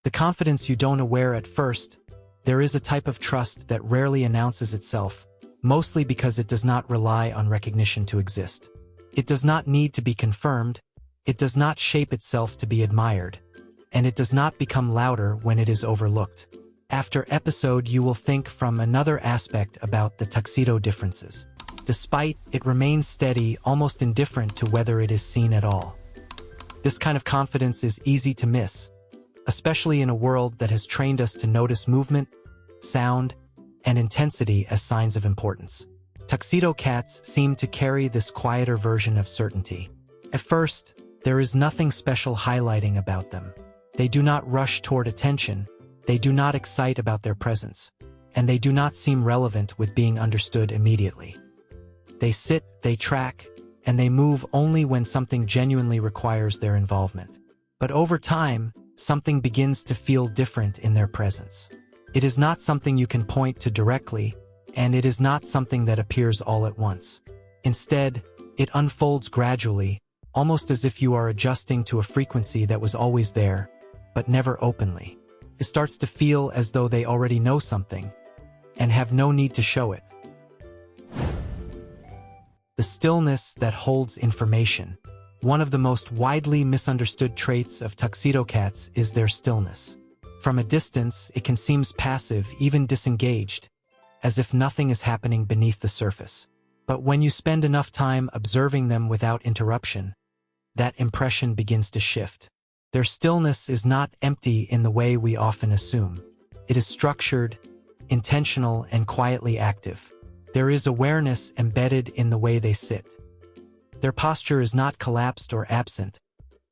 The confidence you don't aware at first, there is a type of trust that rarely announces itself, mostly because it does not rely on recognition to exist. It does not need to be confirmed, it does not shape itself to be admired, and it does not become louder when it is overlooked. After episode you will think from another aspect about the tuxedo differences. Despite, it remains steady, almost indifferent to whether it is seen at all. This kind of confidence is easy to miss, especially in a world that has trained us to notice movement, sound, and intensity as signs of importance. Tuxedo cats seem to carry this quieter version of certainty. At first, there is nothing special highlighting about them. They do not rush toward attention, they do not excite about their presence, and they do not seem relevant with being understood immediately. They sit, they track, and they move only when something genuinely requires their involvement. But over time, something begins to feel different in their presence. It is not something you can point to directly, and it is not something that appears all at once. Instead, it unfolds gradually, almost as if you are adjusting to a frequency that was always there, but never openly. It starts to feel as though they already know something, and have no need to show it. The stillness that holds information. One of the most widely misunderstood traits of tuxedo cats is their stillness. From a distance, it can seem passive, even disengaged, as if nothing is happening beneath the surface. But when you spend enough time observing them without interruption, that impression begins to shift. Their stillness is not empty in the way we often assume. It is structured, intentional, and quietly active. There is awareness embedded in the way they sit. Their posture is not collapsed or absent,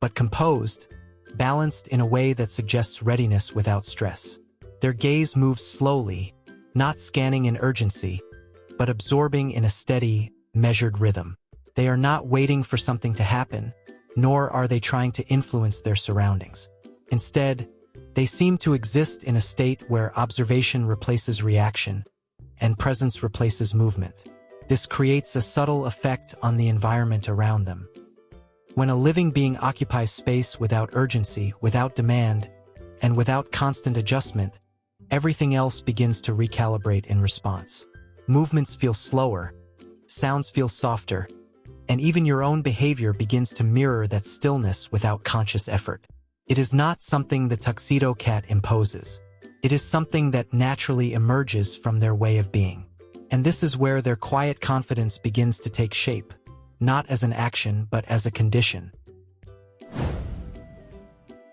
but composed, balanced in a way that suggests readiness without stress. Their gaze moves slowly, not scanning in urgency, but absorbing in a steady, measured rhythm. They are not waiting for something to happen, nor are they trying to influence their surroundings. Instead, they seem to exist in a state where observation replaces reaction, and presence replaces movement. This creates a subtle effect on the environment around them. When a living being occupies space without urgency, without demand, and without constant adjustment, everything else begins to recalibrate in response. Movements feel slower, sounds feel softer, and even your own behavior begins to mirror that stillness without conscious effort. It is not something the tuxedo cat imposes. It is something that naturally emerges from their way of being. And this is where their quiet confidence begins to take shape, not as an action but as a condition.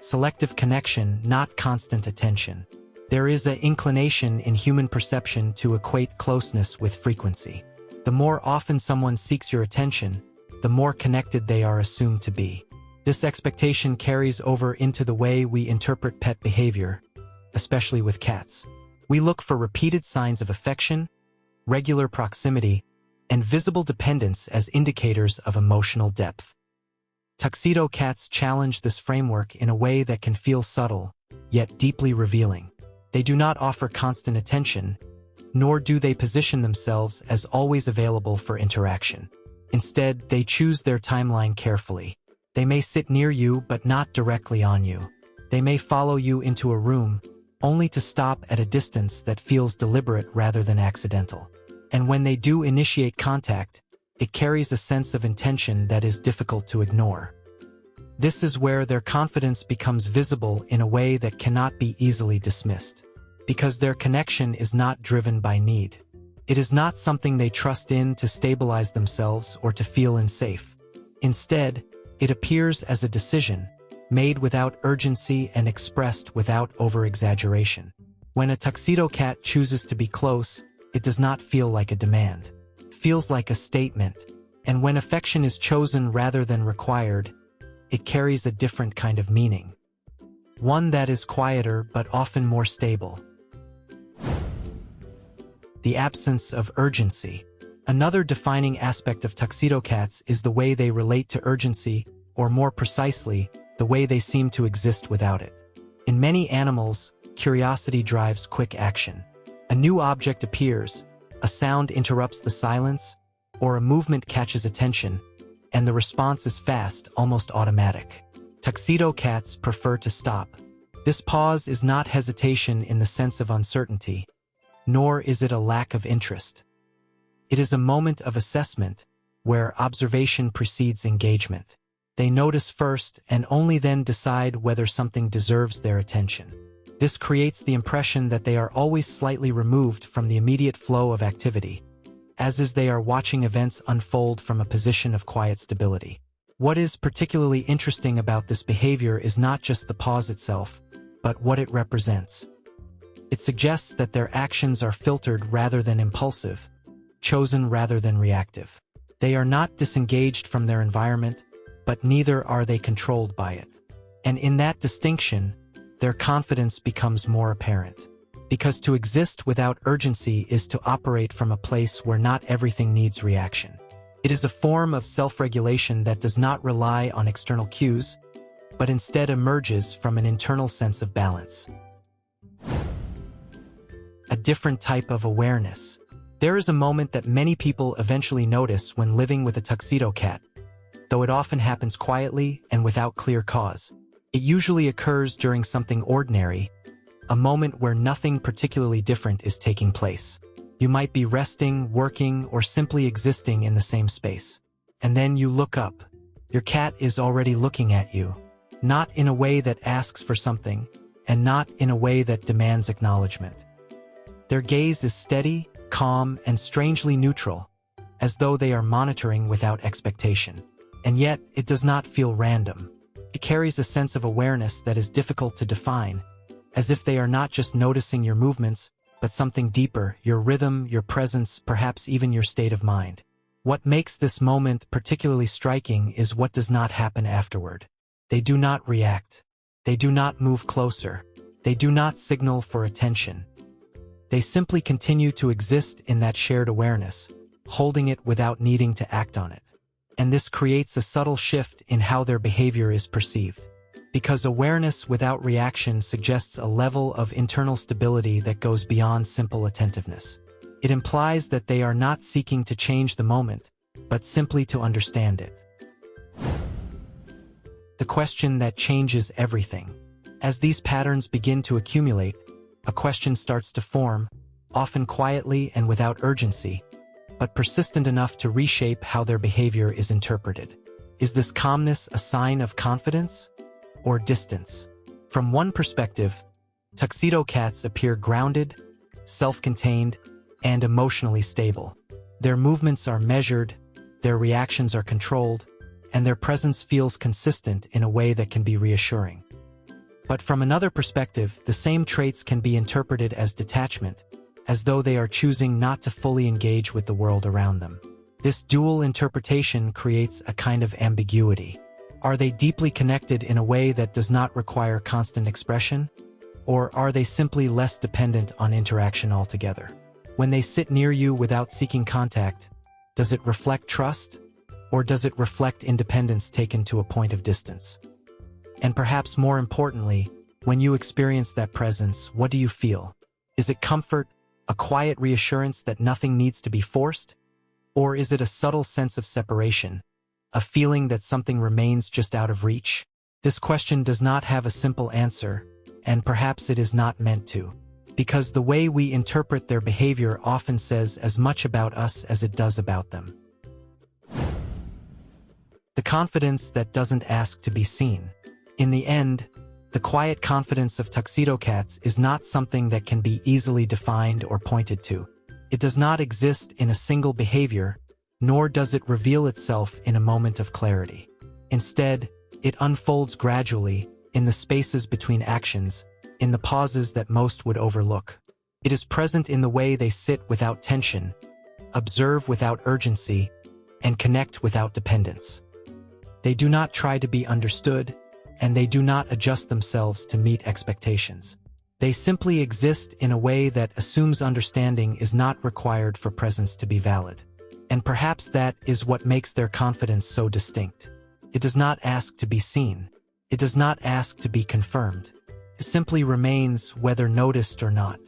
Selective connection, not constant attention. There is an inclination in human perception to equate closeness with frequency. The more often someone seeks your attention, the more connected they are assumed to be. This expectation carries over into the way we interpret pet behavior, especially with cats. We look for repeated signs of affection, regular proximity, and visible dependence as indicators of emotional depth. Tuxedo cats challenge this framework in a way that can feel subtle, yet deeply revealing. They do not offer constant attention, nor do they position themselves as always available for interaction. Instead, they choose their timeline carefully. They may sit near you but not directly on you. They may follow you into a room, only to stop at a distance that feels deliberate rather than accidental. And when they do initiate contact, it carries a sense of intention that is difficult to ignore. This is where their confidence becomes visible in a way that cannot be easily dismissed. Because their connection is not driven by need. It is not something they trust in to stabilize themselves or to feel safe. Instead, it appears as a decision, made without urgency and expressed without over-exaggeration. When a tuxedo cat chooses to be close, it does not feel like a demand. It feels like a statement. And when affection is chosen rather than required, it carries a different kind of meaning. One that is quieter but often more stable. The absence of urgency. Another defining aspect of tuxedo cats is the way they relate to urgency, or more precisely, the way they seem to exist without it. In many animals, curiosity drives quick action. A new object appears, a sound interrupts the silence, or a movement catches attention, and the response is fast, almost automatic. Tuxedo cats prefer to stop, This pause is not hesitation in the sense of uncertainty, nor is it a lack of interest. It is a moment of assessment, where observation precedes engagement. They notice first and only then decide whether something deserves their attention. This creates the impression that they are always slightly removed from the immediate flow of activity, as is they are watching events unfold from a position of quiet stability. What is particularly interesting about this behavior is not just the pause itself, but what it represents. It suggests that their actions are filtered rather than impulsive, chosen rather than reactive. They are not disengaged from their environment, but neither are they controlled by it. And in that distinction, their confidence becomes more apparent. Because to exist without urgency is to operate from a place where not everything needs reaction. It is a form of self-regulation that does not rely on external cues, but instead emerges from an internal sense of balance. A different type of awareness. There is a moment that many people eventually notice when living with a tuxedo cat, though it often happens quietly and without clear cause. It usually occurs during something ordinary, a moment where nothing particularly different is taking place. You might be resting, working, or simply existing in the same space. And then you look up. Your cat is already looking at you, not in a way that asks for something, and not in a way that demands acknowledgement. Their gaze is steady, calm, and strangely neutral, as though they are monitoring without expectation. And yet, it does not feel random. It carries a sense of awareness that is difficult to define, as if they are not just noticing your movements, but something deeper, your rhythm, your presence, perhaps even your state of mind. What makes this moment particularly striking is what does not happen afterward. They do not react. They do not move closer. They do not signal for attention. They simply continue to exist in that shared awareness, holding it without needing to act on it. And this creates a subtle shift in how their behavior is perceived. Because awareness without reaction suggests a level of internal stability that goes beyond simple attentiveness. It implies that they are not seeking to change the moment, but simply to understand it. The question that changes everything. As these patterns begin to accumulate, a question starts to form, often quietly and without urgency, but persistent enough to reshape how their behavior is interpreted. Is this calmness a sign of confidence or distance? From one perspective, tuxedo cats appear grounded, self-contained, and emotionally stable. Their movements are measured, their reactions are controlled, and their presence feels consistent in a way that can be reassuring. But from another perspective, the same traits can be interpreted as detachment, as though they are choosing not to fully engage with the world around them. This dual interpretation creates a kind of ambiguity. Are they deeply connected in a way that does not require constant expression? Or are they simply less dependent on interaction altogether? When they sit near you without seeking contact, does it reflect trust? Or does it reflect independence taken to a point of distance? And perhaps more importantly, when you experience that presence, what do you feel? Is it comfort, a quiet reassurance that nothing needs to be forced? Or is it a subtle sense of separation, a feeling that something remains just out of reach? This question does not have a simple answer, and perhaps it is not meant to, because the way we interpret their behavior often says as much about us as it does about them. The confidence that doesn't ask to be seen. In the end, the quiet confidence of tuxedo cats is not something that can be easily defined or pointed to. It does not exist in a single behavior, nor does it reveal itself in a moment of clarity. Instead, it unfolds gradually, in the spaces between actions, in the pauses that most would overlook. It is present in the way they sit without tension, observe without urgency, and connect without dependence. They do not try to be understood, and they do not adjust themselves to meet expectations. They simply exist in a way that assumes understanding is not required for presence to be valid. And perhaps that is what makes their confidence so distinct. It does not ask to be seen. It does not ask to be confirmed. It simply remains whether noticed or not.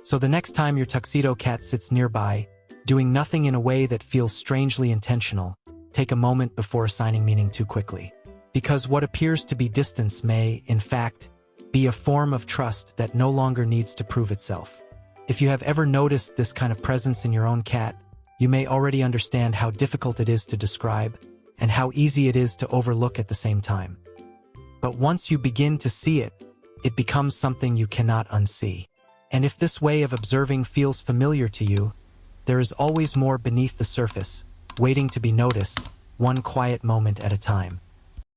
So the next time your tuxedo cat sits nearby, doing nothing in a way that feels strangely intentional, take a moment before assigning meaning too quickly. Because what appears to be distance may, in fact, be a form of trust that no longer needs to prove itself. If you have ever noticed this kind of presence in your own cat, you may already understand how difficult it is to describe and how easy it is to overlook at the same time. But once you begin to see it, it becomes something you cannot unsee. And if this way of observing feels familiar to you, there is always more beneath the surface, waiting to be noticed, one quiet moment at a time.